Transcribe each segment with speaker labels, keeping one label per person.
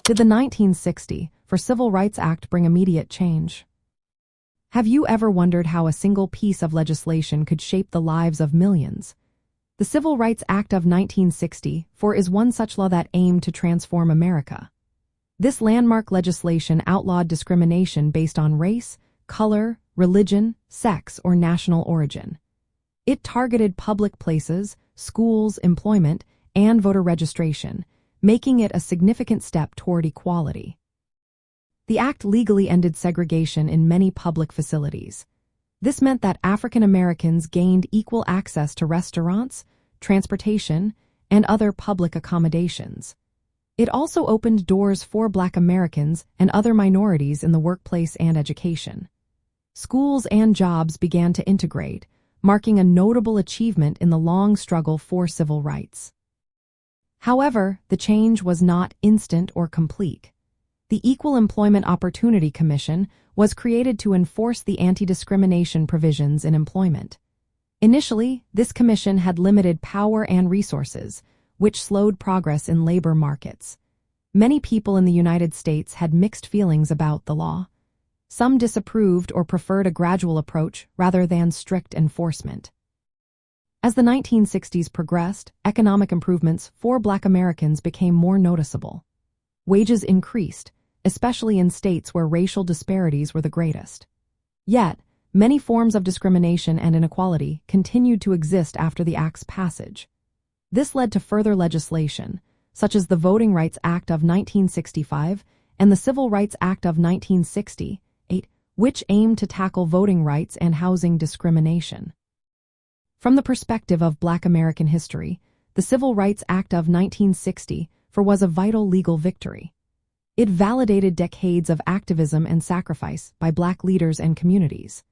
Speaker 1: Did the 1960 for Civil Rights Act bring immediate change? Have you ever wondered how a single piece of legislation could shape the lives of millions? The Civil Rights Act of 1964 is one such law that aimed to transform America. This landmark legislation outlawed discrimination based on race, color, religion, sex, or national origin. It targeted public places, schools, employment, and voter registration, making it a significant step toward equality. The act legally ended segregation in many public facilities. This meant that African Americans gained equal access to restaurants, transportation, and other public accommodations. It also opened doors for Black Americans and other minorities in the workplace and education. Schools and jobs began to integrate, marking a notable achievement in the long struggle for civil rights. However, the change was not instant or complete. The Equal Employment Opportunity Commission was created to enforce the anti-discrimination provisions in employment. Initially, this commission had limited power and resources, which slowed progress in labor markets. Many people in the United States had mixed feelings about the law. Some disapproved or preferred a gradual approach rather than strict enforcement. As the 1960s progressed, economic improvements for Black Americans became more noticeable. Wages increased, especially in states where racial disparities were the greatest. Yet, many forms of discrimination and inequality continued to exist after the Act's passage. This led to further legislation, such as the Voting Rights Act of 1965 and the Civil Rights Act of 1968, which aimed to tackle voting rights and housing discrimination. From the perspective of Black American history, the Civil Rights Act of 1960 was a vital legal victory. It validated decades of activism and sacrifice by Black leaders and communities.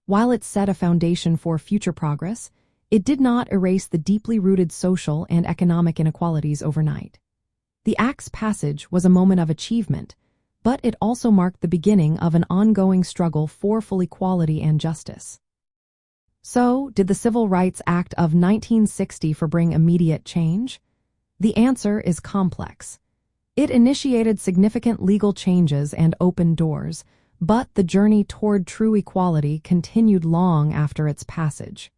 Speaker 1: While it set a foundation for future progress, it did not erase the deeply rooted social and economic inequalities overnight. The Act's passage was a moment of achievement, but it also marked the beginning of an ongoing struggle for full equality and justice. So, did the Civil Rights Act of 1960 bring immediate change? The answer is complex. It initiated significant legal changes and opened doors, but the journey toward true equality continued long after its passage.